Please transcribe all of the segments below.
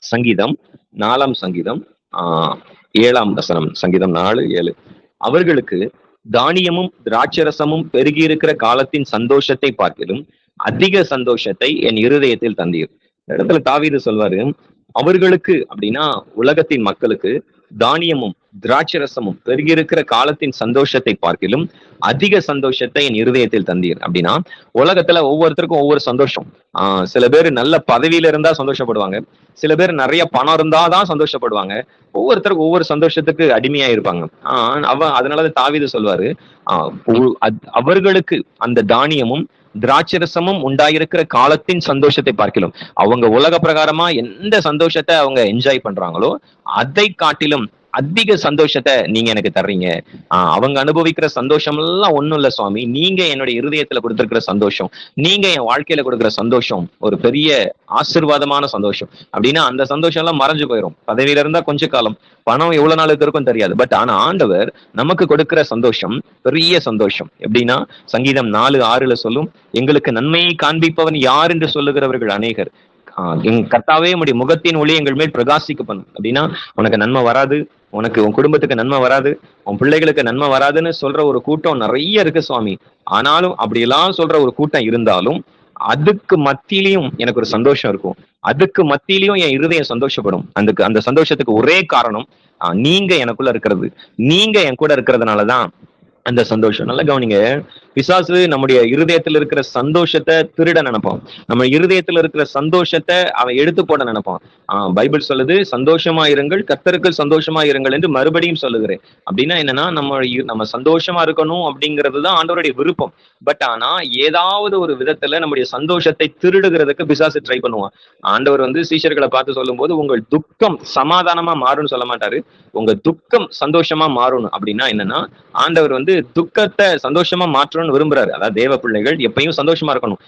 சங்கீதம் 4 சங்கீதம் 7 வசனம். சங்கீதம் 4:7. அவர்களுக்கு தானியமும் திராட்சரசமும் பெருகி இருக்கிற காலத்தின் சந்தோஷத்தை பார்க்கிலும் அதிக சந்தோஷத்தை என் இருதயத்தில் தந்தீர். இந்த இடத்துல தாவீது சொல்வாரு, அவர்களுக்கு அப்படின்னா உலகத்தின் மக்களுக்கு தானியமும் திராட்சரசமும் பெருகி இருக்கிற காலத்தின் சந்தோஷத்தை பார்க்கிலும் அதிக சந்தோஷத்தை என் இருதயத்தில் தந்தீர். அப்படின்னா உலகத்துல ஒவ்வொருத்தருக்கும் ஒவ்வொரு சந்தோஷம். சில பேர் நல்ல பதவியில இருந்தா சந்தோஷப்படுவாங்க, சில பேர் நிறைய பணம் இருந்தாதான் சந்தோஷப்படுவாங்க. ஒவ்வொருத்தருக்கும் ஒவ்வொரு சந்தோஷத்துக்கு அடிமையா இருப்பாங்க. அதனாலதான் தாவீது சொல்வாரு, அவர்களுக்கு அந்த தானியமும் திராட்சரசமும் உண்டாயிருக்கிற காலத்தின் சந்தோஷத்தை பார்க்கலாம். அவங்க உலக பிரகாரமா எந்த சந்தோஷத்தை அவங்க என்ஜாய் பண்றாங்களோ அதை காட்டிலும் அதிக சந்தோஷத்தை நீங்க எனக்கு தர்றீங்க. அவங்க அனுபவிக்கிற சந்தோஷம் எல்லாம் ஒண்ணும் இல்ல சுவாமி, நீங்க என்னுடைய இருதயத்துல கொடுத்திருக்கிற சந்தோஷம், நீங்க என் வாழ்க்கையில கொடுக்கிற சந்தோஷம் ஒரு பெரிய ஆசீர்வாதமான சந்தோஷம். அப்படின்னா அந்த சந்தோஷம் எல்லாம் மறைஞ்சு போயிடும். பதவியில இருந்தா கொஞ்ச காலம், பணம் எவ்வளவு நாளுக்கு இருக்கும் தெரியாது. பட் ஆனா ஆண்டவர் நமக்கு கொடுக்கிற சந்தோஷம் பெரிய சந்தோஷம். எப்படின்னா சங்கீதம் 4:6 சொல்லும், எங்களுக்கு நன்மையை காண்பிப்பவன் யார் என்று சொல்லுகிறவர்கள் அநேகர். என் கர்த்தாவே உம்முடைய முகத்தின் ஒளி எங்கள் மேல் பிரகாசிக்க பண்ணும். அப்படின்னா உனக்கு நன்மை வராது, உனக்கு உன் குடும்பத்துக்கு நன்மை வராது, உன் பிள்ளைகளுக்கு நன்மை வராதுன்னு சொல்ற ஒரு கூட்டம் நிறைய இருக்கு சுவாமி. ஆனாலும் அப்படியெல்லாம் சொல்ற ஒரு கூட்டம் இருந்தாலும் அதுக்கு மத்தியிலையும் எனக்கு ஒரு சந்தோஷம் இருக்கும். அதுக்கு மத்தியிலையும் என் இருதயம் சந்தோஷப்படும். அந்த சந்தோஷத்துக்கு ஒரே காரணம் நீங்க எனக்குள்ள இருக்கிறது, நீங்க என் கூட இருக்கிறதுனாலதான் அந்த சந்தோஷம். நல்லா கவனிங்க, பிசாசு நம்முடைய இருதயத்துல இருக்கிற சந்தோஷத்தை திருட நினைப்பான். நம்ம இருதயத்துல இருக்கிற சந்தோஷத்தை அவன் எடுத்து போட நினைப்பான். பைபிள் சொல்லுது, சந்தோஷமா இருங்கள், கர்த்தருக்கு சந்தோஷமா இருங்கள் என்று மறுபடியும் சொல்லுகிறேன். அப்படின்னா என்னன்னா, நம்ம சந்தோஷமா இருக்கணும் அப்படிங்கிறதுதான் ஆண்டவருடைய விருப்பம். பட் ஆனா ஏதாவது ஒரு விதத்துல நம்முடைய சந்தோஷத்தை திருடுகிறதுக்கு பிசாசு ட்ரை பண்ணுவான். ஆண்டவர் சீஷர்களை பார்த்து சொல்லும் போது, உங்கள் துக்கம் சமாதானமா மாறும்னு சொல்ல மாட்டாரு, உங்க துக்கம் சந்தோஷமா மாறணும். அப்படின்னா என்னன்னா, ஆண்டவர் துக்கத்தை சந்தோஷமா மாற்றணும்னு விரும்புறாரு. அதாவது தேவ பிள்ளைகள் எப்பயும் சந்தோஷமா இருக்கணும்.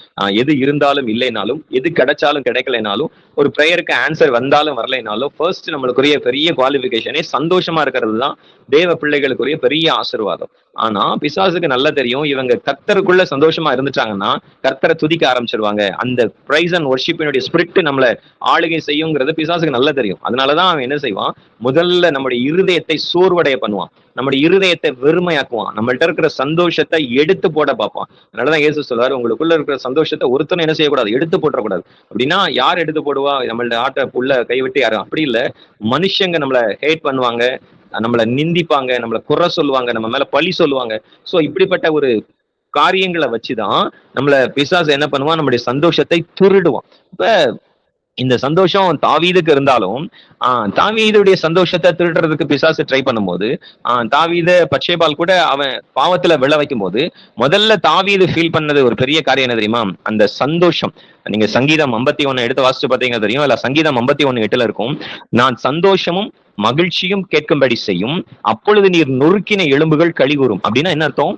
எது இருந்தாலும் இல்லைனாலும், எது கிடைச்சாலும் கிடைக்கலைனாலும், ஒரு பிரேயருக்கு ஆன்சர் வந்தாலும் வரலைனாலும், ஃபர்ஸ்ட் நம்மளுக்குரிய பெரிய குவாலிபிகேஷனே சந்தோஷமா இருக்கிறது தான் தேவ பிள்ளைகளுக்குரிய பெரிய ஆசீர்வாதம். ஆனா பிசாசுக்கு நல்லா தெரியும், இவங்க கர்த்தருக்குள்ள சந்தோஷமா இருந்துட்டாங்கன்னா கர்த்தரை துதிக்க ஆரம்பிச்சிருவாங்க. அந்த பிரைஸ் அண்ட் வொர்ஷிப்பினுடைய ஸ்பிரிட் நம்மள ஆளுகை செய்யுங்கிறது பிசாசுக்கு நல்லா தெரியும். அதனாலதான் அவன் என்ன செய்வான், முதல்ல நம்முடைய இருதயத்தை சோர்வடைய பண்ணுவான், நம்முடைய இருதயத்தை வெறுமையாக்குவான், நம்மள்ட்ட இருக்கிற சந்தோஷத்தை எடுத்து போட பார்ப்பான். அதனாலதான் இயேசு சொல்றாரு, உங்களுக்குள்ள இருக்கிற சந்தோஷத்தை ஒருத்தனை என்ன செய்யக்கூடாது, எடுத்து போட்டக்கூடாது. அப்படின்னா யார் எடுத்து போடுவா, நம்மள்ட்ட ஆட்ட புள்ள கைவிட்டு யாரும் அப்படி இல்லை. மனுஷங்க நம்மளை ஹேட் பண்ணுவாங்க, நம்மளை நிந்திப்பாங்க, நம்மளை குறை சொல்லுவாங்க, நம்ம மேல பழி சொல்லுவாங்க. சோ இப்படிப்பட்ட ஒரு காரியங்களை வச்சுதான் நம்மள பிசாசு என்ன பண்ணுவான், நம்முடைய சந்தோஷத்தை திருடுவான். இப்ப இந்த சந்தோஷம் தாவீதுக்கு இருந்தாலும் தாவீதுடைய சந்தோஷத்தை திருடுறதுக்கு பிசாசு ட்ரை பண்ணும்போது, தாவீத பச்சைபால் கூட அவன் பாவத்துல விழ வைக்கும் போது முதல்ல தாவீது ஃபீல் பண்ணது ஒரு பெரிய காரியம் என்ன தெரியுமா, அந்த சந்தோஷம். நீங்க சங்கீதம் 51 எடுத்து வாசிச்சு பார்த்தீங்கன்னா தெரியும், இல்ல சங்கீதம் 51:8 இருக்கும், நான் சந்தோஷமும் மகிழ்ச்சியும் கேட்கும்படி செய்யும், அப்பொழுது நீர் நொறுக்கின எலும்புகள் களிகூறும். அப்படின்னா என்ன அர்த்தம்,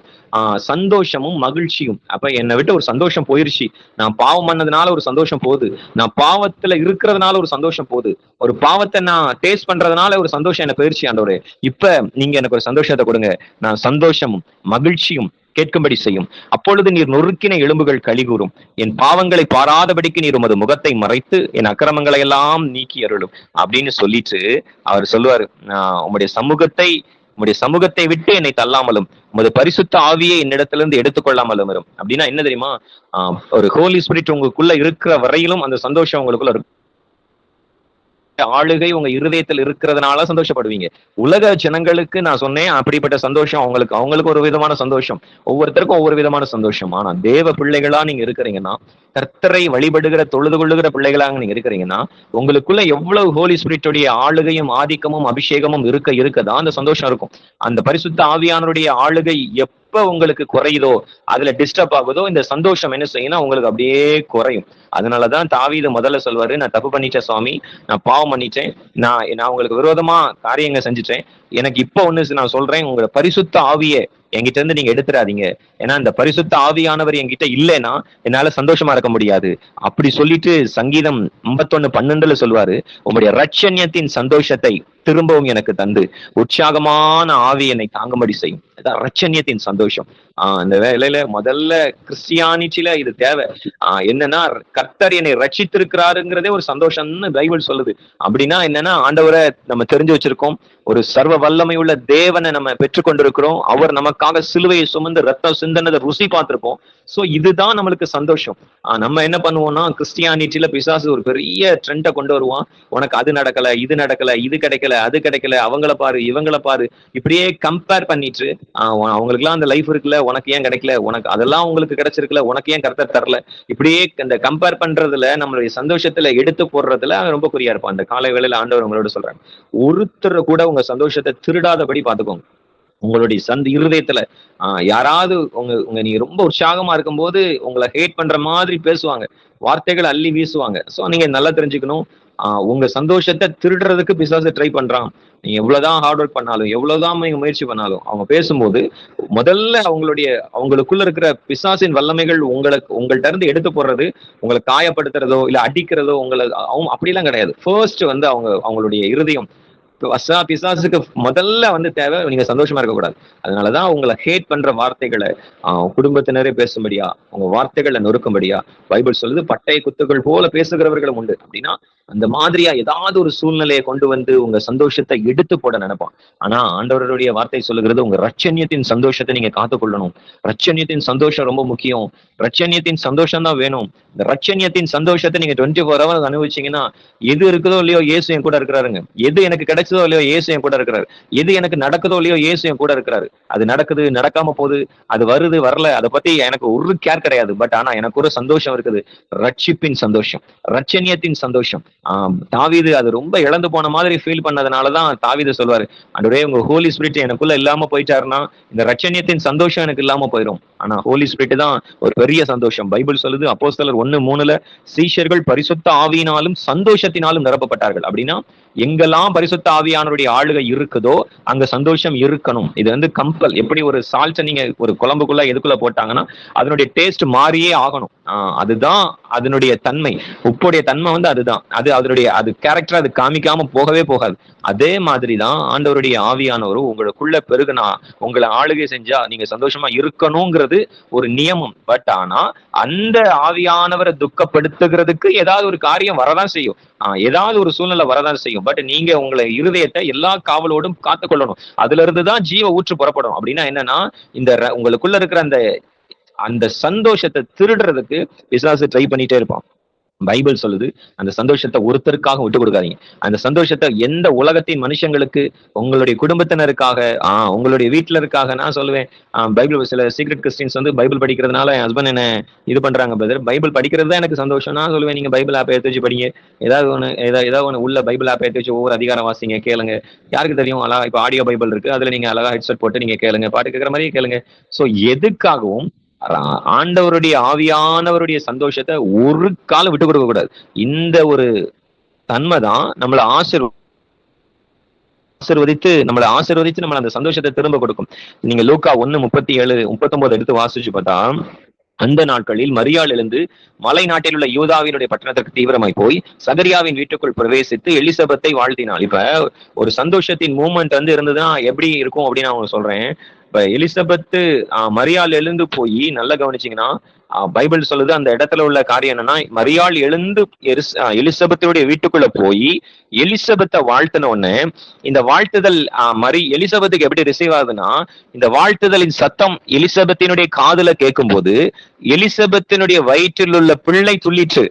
சந்தோஷமும் மகிழ்ச்சியும். அப்ப என்னை விட்டு ஒரு சந்தோஷம் போயிருச்சு, நான் பாவம் பண்ணதுனால ஒரு சந்தோஷம் போகுது, நான் பாவத்துல இருக்கிறதுனால ஒரு சந்தோஷம் போகுது, ஒரு பாவத்தை நான் டேஸ்ட் பண்றதுனால ஒரு சந்தோஷம் எனக்கு போயிருச்சு ஆண்டவரே, இப்ப நீங்க எனக்கு ஒரு சந்தோஷத்தை கொடுங்க, நான் சந்தோஷமும் மகிழ்ச்சியும் கேட்கும்படி செய்யும், அப்பொழுது நீர் நொறுக்கின எலும்புகள் களிகூறும், என் பாவங்களை பாராதபடிக்கு நீர் உமது முகத்தை மறைத்து என் அக்கிரமங்களை எல்லாம் நீக்கி அருளும் அப்படின்னு சொல்லிட்டு அவர் சொல்லுவாரு, உம்முடைய சமூகத்தை விட்டு என்னை தள்ளாமலும் உமது பரிசுத்த ஆவியை என்னிடத்திலிருந்து எடுத்துக்கொள்ளாமலும் வரும். அப்படின்னா என்ன தெரியுமா, ஒரு ஹோலி ஸ்பிரிட் உங்களுக்குள்ள இருக்கிற வரையிலும் அந்த சந்தோஷம் உங்களுக்குள்ள இருக்கும். ஆளுகை உங்க இருதயத்தில் இருக்கிறதுனால சந்தோஷப்படுவீங்க. உலக ஜனங்களுக்கு நான் சொன்னேன் அப்படிப்பட்ட சந்தோஷம் அவங்களுக்கு ஒரு விதமான சந்தோஷம், ஒவ்வொருத்தருக்கும் ஒவ்வொரு விதமான சந்தோஷம். ஆனா தேவ பிள்ளைகளா நீங்க இருக்கிறீங்கன்னா, கர்த்தரை வழிபடுகிற தொழுது கொள்ளுகிற பிள்ளைகளாக நீங்க இருக்கிறீங்கன்னா, உங்களுக்குள்ள எவ்வளவு ஹோலி ஸ்பிரிட்டுடைய ஆளுகையும் ஆதிக்கமும் அபிஷேகமும் இருக்கதான் அந்த சந்தோஷம் இருக்கும். அந்த பரிசுத்த ஆவியானருடைய ஆளுகை எப்ப உங்களுக்கு குறையுதோ, அதுல டிஸ்டர்ப் ஆகுதோ, இந்த சந்தோஷம் என்ன செய்யணும், உங்களுக்கு அப்படியே குறையும். அதனாலதான் தாவீது முதல்ல சொல்வாரு, நான் தப்பு பண்ணிட்டேன் சுவாமி, நான் பாவம் பண்ணிட்டேன், நான் உங்களுக்கு விரோதமா காரியங்களை செஞ்சுட்டேன், எனக்கு இப்ப ஒண்ணு நான் சொல்றேன், உங்களோட பரிசுத்த ஆவியை என்கிட்ட இருந்து நீங்க எடுத்துறாதீங்க. ஏன்னா இந்த பரிசுத்த ஆவியானவர் என்கிட்ட இல்லைன்னா என்னால சந்தோஷமா இருக்க முடியாது. அப்படி சொல்லிட்டு சங்கீதம் 51:12 சொல்லுவாரு, உம்முடைய இரட்சண்யத்தின் சந்தோஷத்தை திரும்பவும் எனக்கு தந்து உற்சாகமான ஆவி என்னை தாங்கும்படி செய்யும். அதான் இரட்சண்யத்தின் சந்தோஷம். அந்த வேலையில முதல்ல கிறிஸ்டியானிட்டில இது தேவை. என்னன்னா கர்த்தர் என்னை ரட்சித்திருக்கிறாருங்கிறதே ஒரு சந்தோஷம்னு பைபிள் சொல்லுது. அப்படின்னா என்னன்னா ஆண்டவரை நம்ம தெரிஞ்சு வச்சிருக்கோம், ஒரு சர்வ வல்லமை உள்ள தேவனை நம்ம பெற்றுக்கொண்டிருக்கிறோம், அவர் நமக்காக சிலுவையை சுமந்து ரத்தம் சிந்தனதை ருசி பார்த்திருப்போம். சோ இதுதான் நம்மளுக்கு சந்தோஷம். நம்ம என்ன பண்ணுவோம்னா கிறிஸ்டியானிட்டில பிசாசு ஒரு பெரிய ட்ரெண்டை கொண்டு வருவான். உனக்கு அது நடக்கல, இது நடக்கல, இது கிடைக்கல, அது கிடைக்கல, அவங்கள பாரு, இவங்கள பாரு, இப்படியே கம்பேர் பண்ணிட்டு அவங்களுக்கு எல்லாம் அந்த லைஃப் இருக்குல்ல, உனக்கு ஏன் கிடைக்கல, உனக்கு அதெல்லாம் உங்களுக்கு கிடைச்சிருக்குல்ல, உனக்கு ஏன் கர்த்தர் தரல, இப்படியே இந்த கம்பேர் பண்றதுல நம்மளுடைய சந்தோஷத்துல எடுத்து போடுறதுல ரொம்ப குறியா இருப்பான். அந்த காலை வேளையில ஆண்டவர் உங்களோட சொல்றாங்க, ஒருத்தர் கூட உங்க சந்தோஷத்தை திருடாதபடி பாத்துக்கோங்க. உங்களுடைய இருதயத்துல யாராவது உங்க நீங்க ரொம்ப உற்சாகமா இருக்கும்போது உங்களை ஹேட் பண்ற மாதிரி பேசுவாங்க, வார்த்தைகள் அள்ளி வீசுவாங்க. சோ நீங்க நல்லா தெரிஞ்சுக்கணும், உங்க சந்தோஷத்தை திருடுறதுக்கு பிசாசு ட்ரை பண்றான். நீங்க எவ்வளவுதான் ஹார்ட் ஒர்க் பண்ணாலும், எவ்வளவுதான் நீங்க முயற்சி பண்ணாலும், அவங்க பேசும்போது முதல்ல அவங்களுக்குள்ள இருக்கிற பிசாசின் வல்லமைகள் உங்கள்ட்ட இருந்து எடுத்து போடுறது, உங்களை காயப்படுத்துறதோ இல்ல அடிக்கிறதோ அவங்க அப்படிலாம் கிடையாது. ஃபர்ஸ்ட் அவங்களுடைய இருதயம் பிசாசுக்கு முதல்ல தேவை நீங்க சந்தோஷமா இருக்கக்கூடாது. அதனாலதான் உங்களை ஹேட் பண்ற வார்த்தைகளை குடும்பத்தினரே பேசும்படியா, உங்க வார்த்தைகளை நொறுக்கும்படியா பைபிள் சொல்லுது, பட்டை குத்துகள் போல பேசுகிறவர்களும் உண்டு. அப்படின்னா அந்த மாதிரியா ஏதாவது ஒரு சூழ்நிலையை கொண்டு வந்து உங்க சந்தோஷத்தை எடுத்து போட நினைப்பான். ஆனா ஆண்டவருடைய வார்த்தை சொல்லுகிறது, உங்க ரட்சண்யத்தின் சந்தோஷத்தை நீங்க காத்துக்கொள்ளணும். ரட்சண்யத்தின் சந்தோஷம் ரொம்ப முக்கியம். ரட்சண்யத்தின் சந்தோஷம் தான் வேணும். இந்த ரட்சண்யத்தின் சந்தோஷத்தை நீங்க 24 hours அனுபவிச்சீங்கன்னா, எது இருக்குதோ இல்லையோ இயேசு என் கூட இருக்கிறாருங்க. எது எனக்கு கிடைச்சதோ இல்லையோ இயேசு என் கூட இருக்கிறாரு. எது எனக்கு நடக்குதோ இல்லையோ இயேசு என் கூட இருக்கிறாரு. அது நடக்குது, நடக்காம போகுது, அது வருது, வரல, அதை பத்தி எனக்கு ஒரு கேர் கிடையாது. பட் ஆனா எனக்கு ஒரு சந்தோஷம் இருக்குது, ரட்சிப்பின் சந்தோஷம், ரட்சண்யத்தின் சந்தோஷம். தாவீது அது ரொம்ப இழந்து போன மாதிரி ஃபீல் பண்ணதுனாலதான் தாவீது சொல்வாரு, ஆண்டவரே உங்க ஹோலி ஸ்பிரிட் எனக்குள்ள இல்லாம போயிட்டாருன்னா இந்த ரட்சண்யத்தின் சந்தோஷம் எனக்கு இல்லாம போயிடும். ஆனா ஹோலி ஸ்பிரிட் தான் ஒரு பெரிய சந்தோஷம். பைபிள் சொல்லுது அப்போஸ்தலர் 1:3 சீஷர்கள் பரிசுத்த ஆவியினாலும் சந்தோஷத்தினாலும் நிரப்பப்பட்டார்கள். அப்படின்னா எங்கெல்லாம் பரிசுத்த ஆவியானவருடைய ஆளுகை இருக்குதோ அங்க சந்தோஷம் இருக்கணும். இது கம்பல். எப்படி ஒரு சால்ட்டை நீங்க ஒரு குழம்புக்குள்ள எதுக்குள்ள போட்டாங்கன்னா அதனுடைய டேஸ்ட் மாறியே ஆகணும். அதுதான் அதனுடைய தன்மை. உப்புடைய தன்மை அதுதான். அது கேரக்டர் அது காமிக்காம போகவே போகாது. அதே மாதிரிதான் ஆண்டவருடைய ஆவியானவரும் உங்களுக்குள்ள பெருகுனா, உங்களை ஆளுகை செஞ்சா நீங்க சந்தோஷமா இருக்கணுங்கிறது ஒரு நியமம். பட் ஆனா அந்த ஆவியானவரை துக்கப்படுத்துகிறதுக்கு ஏதாவது ஒரு காரியம் வரதான் செய்யும், ஏதாவது ஒரு சூழ்நிலை வரதான் செய்யும். பட் நீங்க உங்களை இருதயத்தை எல்லா காவலோடும் காத்துக்கொள்ளணும். அதுல இருந்துதான் ஜீவ ஊற்று புறப்படும். அப்படின்னா என்னன்னா, உங்களுக்குள்ள இருக்கிற அந்த சந்தோஷத்தை திருடுறதுக்கு பிசாசு ட்ரை பண்ணிட்டே இருப்பான். பைபிள் சொல்லுது, அந்த சந்தோஷத்தை ஒருத்தருக்காக விட்டு கொடுக்காதீங்க. அந்த சந்தோஷத்தை எந்த உலகத்தின் மனுஷங்களுக்கு, உங்களுடைய குடும்பத்தினருக்காக, உங்களுடைய வீட்டுல இருக்காக நான் சொல்லுவேன். பைபிள் சில சீக்ரெட் கிறிஸ்டின்ஸ் பைபிள் படிக்கிறதுனால என் ஹஸ்பண்ட் என்ன இது பண்றாங்க, பிரதர் பைபிள் படிக்கிறது தான் எனக்கு சந்தோஷம். நான் சொல்லுவேன், நீங்க பைபிள் ஆப்பை எடுத்து வச்சு படிங்க. ஏதாவது ஒன்று உள்ள பைபிள் ஆப்பை எடுத்து வச்சு ஒவ்வொரு அதிகாரம் வாசிங்க, கேளுங்க. யாருக்கு தெரியும், அழகா இப்ப ஆடியோ பைபிள் இருக்கு, அதுல நீங்க அழகா ஹெட்செட் போட்டு நீங்க கேளுங்க, பாட்டு கேட்கிற மாதிரியே கேளுங்க. சோ எதுக்காகவும் ஆண்டவருடைய ஆவியானவருடைய சந்தோஷத்தை ஒரு காலம் விட்டு கொடுக்க கூடாது. இந்த ஒரு தன்மைதான் நம்மளை ஆசீர்வதித்து நம்மள அந்த சந்தோஷத்தை திரும்ப கொடுக்கும். நீங்க லூக்கா 1:37-39 எடுத்து வாசிச்சு பார்த்தா, அந்த நாட்களில் மரியாள் எழுந்து மலை நாட்டில் உள்ள யூதாவினுடைய பட்டணத்திற்கு தீவிரமாய் போய் சகரியாவின் வீட்டுக்குள் பிரவேசித்து எலிசபெத்தை வாழ்த்தினாள். இப்ப ஒரு சந்தோஷத்தின் மூமெண்ட் இருந்ததுன்னா எப்படி இருக்கும் அப்படின்னு நான் சொல்றேன். இப்ப எலிசபெத்து மரியாள் எழுந்து போய் நல்லா கவனிச்சீங்கன்னா, பைபிள் சொல்லுது அந்த இடத்துல உள்ள காரியம் என்னன்னா, மரியாள் எழுந்து எலிசபெத்துடைய வீட்டுக்குள்ள போய் எலிசபெத்தை வாழ்த்தின உடனே இந்த வாழ்த்துதல் எலிசபெத்துக்கு எப்படி ரிசீவ் ஆகுதுன்னா, இந்த வாழ்த்துதலின் சத்தம் எலிசபெத்தினுடைய காதுல கேட்கும் போது எலிசபெத்தினுடைய வயிற்றில் உள்ள பிள்ளை துள்ளிற்று.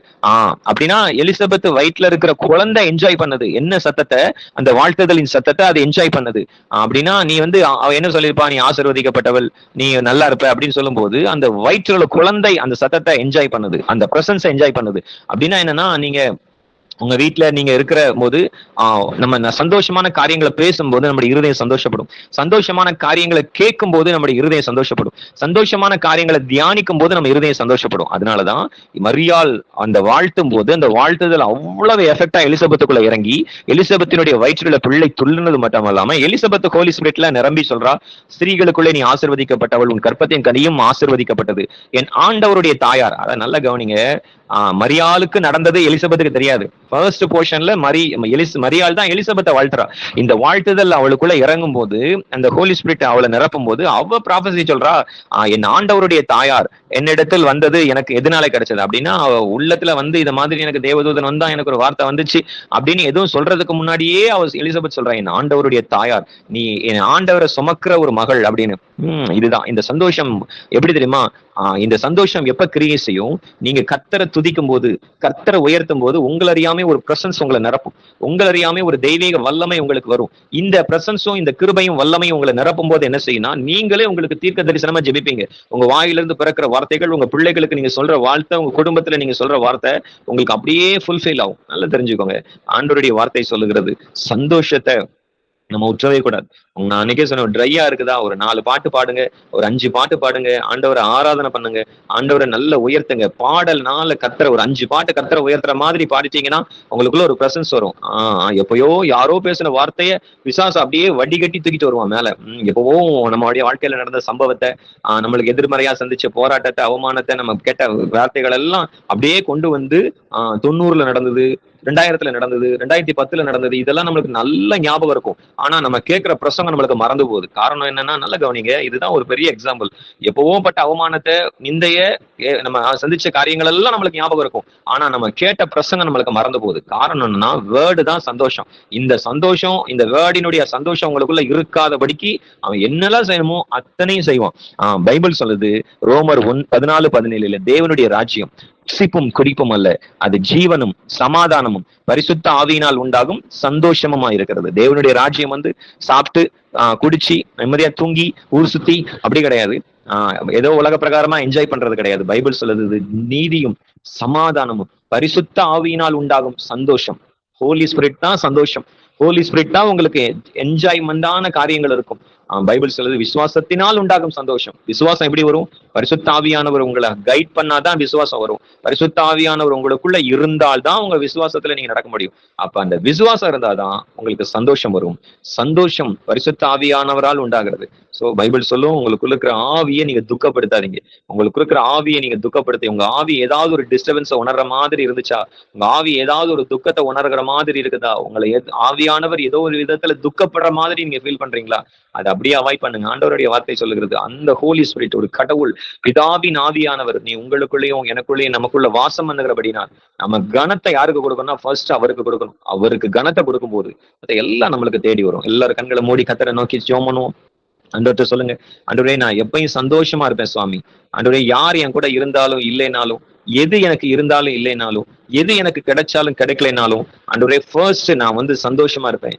அப்படின்னா எலிசபெத் வயிற்றுல இருக்கிற குழந்தை என்ஜாய் பண்ணது என்ன சத்தத்தை, அந்த வாழ்த்துதலின் சத்தத்தை அது என்ஜாய் பண்ணது. அப்படின்னா நீ அவ என்ன சொல்லியிருப்பா, நீ ஆசீர்வதிக்கப்பட்டவள், நீ நல்லா இருப்ப அப்படின்னு சொல்லும் போது அந்த வயிற்றுல குழந்தை அந்த சத்தத்தை என்ஜாய் பண்ணுது, அந்த பிரசன்ஸை என்ஜாய் பண்ணுது. அப்படின்னா என்னன்னா, நீங்க உங்க வீட்டுல நீங்க இருக்கிற போது நம்ம சந்தோஷமான காரியங்களை பேசும்போது நம்முடைய இருதயம் சந்தோஷப்படும். சந்தோஷமான காரியங்களை கேட்கும் போது நம்முடைய இருதயம் சந்தோஷப்படும். சந்தோஷமான காரியங்களை தியானிக்கும் போது நம்ம இருதயம் சந்தோஷப்படும். அதனாலதான் மரியாள் அந்த வாழ்த்தும் போது அந்த வாழ்த்துதல் அவ்வளவு எஃபெக்டா எலிசபெத்துக்குள்ள இறங்கி எலிசபெத்தினுடைய வயிற்றுல பிள்ளை துள்ளினது மட்டும் இல்லாம எலிசபெத் ஹோலி ஸ்பிரிட்ல நிரம்பி சொல்றா, ஸ்திரீகளுக்குள்ளே நீ ஆசீர்வதிக்கப்பட்டவள், உன் கர்ப்பத்தின் கனியும் ஆசீர்வதிக்கப்பட்டது. என் ஆண்டவருடைய தாயார். அதை நல்ல கவனிங்க. மரியாளுக்கு நடந்தது எலிசபெத்துக்கு தெரியாது. ஃபர்ஸ்ட் போர்ஷன்ல மரியாள் தான் எலிசபெத்தை வாழ்த்துறா. இந்த வாழ்த்துதல் அவளுக்குள்ள இறங்கும் போது அந்த ஹோலி ஸ்பிரிட் அவளை நிரப்பும் போது அவ ப்ராபசி சொல்றா, என் ஆண்டவருடைய தாயார் என்னிடத்தில் வந்தது எனக்கு எதனால கிடைச்சது அப்படின்னா, அவ உள்ளத்துல வந்து இத மாதிரி எனக்கு தேவதூதன் வந்தா, எனக்கு ஒரு வார்த்தை வந்துச்சு அப்படின்னு எதுவும் சொல்றதுக்கு முன்னாடியே அவ எலிசபெத் சொல்றா, என் ஆண்டவருடைய தாயார், நீ என் ஆண்டவரை சுமக்கிற ஒரு மகள் அப்படின்னு. இதுதான் இந்த சந்தோஷம். எப்படி தெரியுமா? இந்த சந்தோஷம் எப்ப கிரியை செய்யும்? நீங்க கர்த்தரை துதிக்கும் போது, கர்த்தரை உயர்த்தும் போது உங்களை அறியாமே ஒரு பிரசன்ஸ் உங்களை நிரப்பும். உங்களை அறியாமே ஒரு தெய்வீக வல்லமை உங்களுக்கு வரும். இந்த பிரசன்ஸும் இந்த கிருபையும் வல்லமையும் உங்களை நிரப்பும் போது என்ன செய்யும்னா, நீங்களே உங்களுக்கு தீர்க்க தரிசனமா ஜெபிப்பீங்க. உங்க வாயிலிருந்து பிறக்கிற வார்த்தைகள், உங்க பிள்ளைகளுக்கு நீங்க சொல்ற வார்த்தை, உங்க குடும்பத்துல நீங்க சொல்ற வார்த்தை உங்களுக்கு அப்படியே ஃபுல்ஃபில் ஆகும். நல்லா தெரிஞ்சுக்கோங்க. ஆண்டவருடைய வார்த்தை சொல்லுகிறது, சந்தோஷத்தை நம்ம உற்றவே கூடாது. நான் அன்னைக்கே சொன்ன, ட்ரையா இருக்குதா, ஒரு 4 பாட்டு பாடுங்க, ஒரு 5 பாட்டு பாடுங்க, ஆண்டவரை ஆராதனை பண்ணுங்க, ஆண்டவரை நல்ல உயர்த்துங்க. பாடல் 4 கத்துற ஒரு 5 பாட்டு கத்துற உயர்த்துற மாதிரி பாடிட்டீங்கன்னா உங்களுக்குள்ள ஒரு பிரசன்ஸ் வரும். எப்பயோ யாரோ பேசின வார்த்தைய விசாசம் அப்படியே வடிகட்டி தூக்கிட்டு வருவான் மேல. எப்பவோ நம்மளுடைய வாழ்க்கையில நடந்த சம்பவத்தை, நம்மளுக்கு எதிர்மறையா சந்திச்ச போராட்டத்தை, அவமானத்தை, நம்ம கேட்ட வார்த்தைகள் எல்லாம் அப்படியே கொண்டு வந்து 90ல நடந்தது, 2000ல நடந்தது, 2010ல நடந்தது, இதெல்லாம் நம்மளுக்கு நல்ல ஞாபகம் இருக்கும். ஆனா நம்ம கேட்கிற பிரசங்கம் நம்மளுக்கு மறந்து போகுது. காரணம் என்னன்னா, நல்ல கவனிங்க, இதுதான் ஒரு பெரிய எக்ஸாம்பிள். எப்பவோ பட்ட அவமானத்தை, நிந்தைய, நம்ம சந்திச்ச காரியங்கள் எல்லாம் நம்மளுக்கு ஞாபகம் இருக்கும். ஆனா நம்ம கேட்ட பிரசங்கம் நம்மளுக்கு மறந்து போகுது. காரணம் என்னன்னா, வேர்டு தான் சந்தோஷம். இந்த சந்தோஷம், இந்த வேர்டினுடைய சந்தோஷம் உங்களுக்குள்ள இருக்காதபடிக்கு அவன் என்னெல்லாம் செய்யணுமோ அத்தனையும் செய்வான். பைபிள் சொல்லுது, ரோமர் 14:17, தேவனுடைய ராஜ்யம் புசிப்பும் குடிப்பும் அல்ல, அது ஜீவனும் சமாதானமும் பரிசுத்த ஆவியினால் உண்டாகும் சந்தோஷமுமா இருக்கிறது. தேவனுடைய ராஜ்யம் வந்து சாப்பிட்டு குடிச்சு நிம்மதியா தூங்கி ஊர் சுத்தி அப்படி கிடையாது. ஏதோ உலக பிரகாரமா என்ஜாய் பண்றது கிடையாது. பைபிள் சொல்லுது, நீதியும் சமாதானமும் பரிசுத்த ஆவியினால் உண்டாகும் சந்தோஷம். ஹோலி ஸ்பிரிட் தான் சந்தோஷம். ஹோலி ஸ்பிரிட் தான் உங்களுக்கு என்ஜாய்மெண்டான காரியங்கள் இருக்கும். பைபிள் சொல்லுது, விசுவாசத்தினால் உண்டாகும் சந்தோஷம். விசுவாசம் எப்படி வரும்? பரிசுத்த ஆவியானவர் உங்களை கைட் பண்ணாதான் விசுவாசம் வரும். பரிசுத்த ஆவியானவர் உங்களுக்குள்ள இருந்தால்தான் உங்க விசுவாசத்துல நீங்க நடக்க முடியும். அப்ப அந்த விசுவாசம் இருந்தாதான் உங்களுக்கு சந்தோஷம் வரும். சந்தோஷம் பரிசுத்த ஆவியானவரால் உண்டாகிறது. சோ பைபிள் சொல்லும், உங்களுக்குள்ள இருக்கிற ஆவியை நீங்க துக்கப்படுத்தாதீங்க. உங்களுக்கு இருக்கிற ஆவியை நீங்க துக்கப்படுத்தி, உங்க ஆவி ஏதாவது ஒரு டிஸ்டர்பன்ஸை உணர்ற மாதிரி இருந்துச்சா, உங்க ஆவி ஏதாவது ஒரு துக்கத்தை உணர்கிற மாதிரி இருக்குதா, உங்களை ஆவியானவர் ஏதோ ஒரு விதத்துல துக்கப்படுற மாதிரி நீங்க ஃபீல் பண்றீங்களா, அதை அப்படியே அவாய்ட் பண்ணுங்க. ஆண்டவருடைய வார்த்தை சொல்லுகிறது, அந்த ஹோலி ஸ்பிரிட், ஒரு கடவுள் பிதாவின் ஆவியானவர் நீ உங்களுக்குள்ளேயும் எனக்குள்ளேயும் நமக்குள்ள வாசம் பண்ணுகிறபடினா, நம்ம கனத்தை யாருக்கு கொடுக்கணும்னா ஃபர்ஸ்ட் அவருக்கு கொடுக்கணும். அவருக்கு கனத்தை கொடுக்கும் போது அதை எல்லாம் நம்மளுக்கு தேடி வரும். எல்லாரும் கண்களை மூடி கர்த்தரை நோக்கி ஜெபம் பண்ணுவோம். ஆண்டவர்கிட்ட சொல்லுங்க, ஆண்டவரே நான் எப்பயும் சந்தோஷமா இருப்பேன் சுவாமி. ஆண்டவரே யார் என் கூட இருந்தாலும் இல்லைனாலும், எது எனக்கு இருந்தாலும் இல்லைனாலும், எது எனக்கு கிடைச்சாலும் கிடைக்கலைனாலும், ஆண்டவரே ஃபர்ஸ்ட் நான் வந்து சந்தோஷமா இருப்பேன்.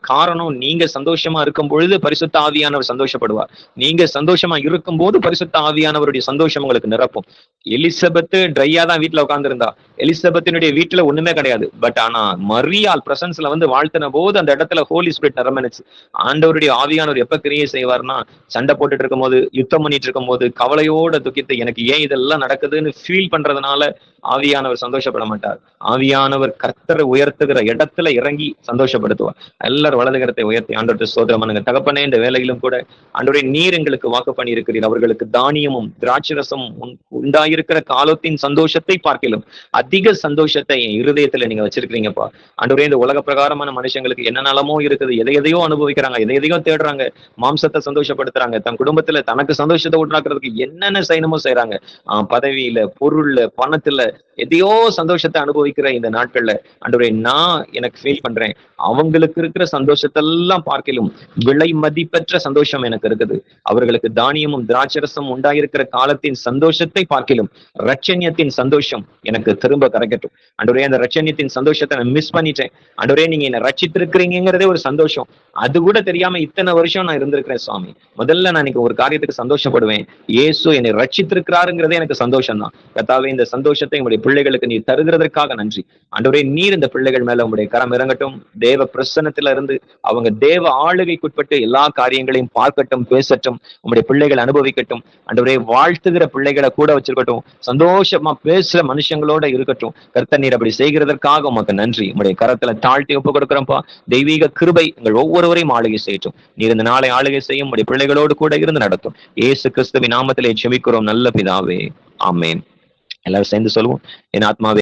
காரணம், நீங்க சந்தோஷமா இருக்கும் பொழுது பரிசுத்த ஆவியானவர் சந்தோஷப்படுவார். நீங்க சந்தோஷமா இருக்கும் போது பரிசுத்த ஆவியானவருடைய சந்தோஷம் உங்களுக்கு நிரப்பும். எலிசபெத் ட்ரையா தான் வீட்டுல உட்கார்ந்து இருந்தா. எலிசபெத்தினுடைய வீட்டுல ஒண்ணுமே கிடையாது. பட் ஆனா மரியாள் பிரசன்ஸ்ல வந்து வாழ்த்தின போது அந்த இடத்துல ஹோலி ஸ்பிரிட் நிரம்பினுச்சு. ஆண்டவருடைய ஆவியானவர் எப்ப கிரியை செய்வார்னா, சண்டை போட்டுட்டு இருக்கும் போது, யுத்தம் பண்ணிட்டு இருக்கும் போது, கவலையோட துக்கித்து எனக்கு ஏன் இதெல்லாம் நடக்குதுன்னு ஃபீல் பண்றதுனால ஆவியானவர் சந்தோஷப்பட மாட்டார். ஆவியானவர் கர்த்தரை உயர்த்துகிற இடத்துல இறங்கி சந்தோஷப்படுத்துவார். எல்லாரும் வலதுகரத்தை உயர்த்தி ஆண்டவர்கிட்ட ஸ்தோத்திரம் பண்ணுங்க. தகப்பனே, இந்த வேலையிலும் கூட ஆண்டவரே நீர் எங்களுக்கு வாக்கு பண்ணி இருக்கிறீர். அவர்களுக்கு தானியமும் திராட்சரசமும் உண்டாயிருக்கிற காலத்தின் சந்தோஷத்தை பார்க்கலாம் அதிக சந்தோஷத்தை என் இருதயத்துல நீங்க வச்சிருக்கிறீங்கப்பா. ஆண்டவரே, இந்த உலக பிரகாரமான மனுஷங்களுக்கு என்ன நலமோ இருக்குது, எதையோ அனுபவிக்கிறாங்க, எதையோ தேடுறாங்க, மாம்சத்தை சந்தோஷப்படுத்துறாங்க, தன் குடும்பத்துல தனக்கு சந்தோஷத்தை உண்டாக்குறதுக்கு என்னென்ன செய்யணுமோ செய்யறாங்க. பதவியில, பொருள்ல, பணத்துல எதையோ சந்தோஷத்தை அனுபவிக்கிற இந்த நாட்கள்ல ஆண்டவரே நான் எனக்கு ஃபீல் பண்றேன், அவங்களுக்கு இருக்கிற சந்தோஷத்தெல்லாம் பார்க்கலும் விலை மதிப்பற்ற சந்தோஷம் எனக்கு இருக்குது. அவர்களுக்கு தானியமும் திராட்சரசம் உண்டாயிருக்கிற காலத்தின் சந்தோஷத்தை பார்க்கலும் ரட்சண்யத்தின் சந்தோஷம் எனக்கு திரும்ப கிடைக்கட்டும். ஆண்டவரே, அந்த ரட்சண்யத்தின் சந்தோஷத்தை நான் மிஸ் பண்ணிட்டேன். ஆண்டவரே, நீங்க என்ன ரட்சித்திருக்கிறீங்கிறதே ஒரு சந்தோஷம். அது கூட தெரியாம இத்தனை வருஷம் நான் இருந்திருக்கிறேன் சுவாமி. முதல்ல நான் இன்னைக்கு ஒரு காரியத்துக்கு சந்தோஷப்படுவேன். இயேசு என்னை ரட்சித்திருக்கிறாருங்கிறதே எனக்கு சந்தோஷம் தான். கர்த்தாவே, இந்த சந்தோஷத்தை உங்களுடைய பிள்ளைகளுக்கு நீர் தருகிறதற்காக நன்றி. ஆண்டவரே, நீர் இந்த பிள்ளைகள் மேல உங்களுடைய கரம் இறங்கட்டும். தேவ பிரசன்னத்துல இருந்து அவங்க தேவ ஆளுகைக்குட்பட்டு எல்லா காரியங்களையும் பார்க்கட்டும், பேசட்டும். உங்களுடைய பிள்ளைகள் அனுபவிக்கட்டும். ஆண்டவரே, வாழ்த்துகிற பிள்ளைகளை கூட வச்சிருக்கட்டும். சந்தோஷமா பேசுற மனுஷங்களோட இருக்கட்டும். கர்த்தர் நீர் அப்படி செய்கிறதற்காக உமக்கு நன்றி. உங்களுடைய கரத்துல தாழ்த்தி ஒப்பு கொடுக்கிறோம்ப்பா. தெய்வீக கிருபை எங்கள் ஒவ்வொருவரையும் ஆளுகை செய்யட்டும். நீர் இந்த நாளை ஆளுகை செய்யும். உங்களுடைய பிள்ளைகளோடு கூட இருந்து நடத்தும். இயேசு கிறிஸ்துவின் நாமத்திலே ஜெபிக்கிறோம் நல்ல பிதாவே, ஆமென். எல்லாரும் சேர்ந்து சொல்லுவோம். என் ஆத்மாவே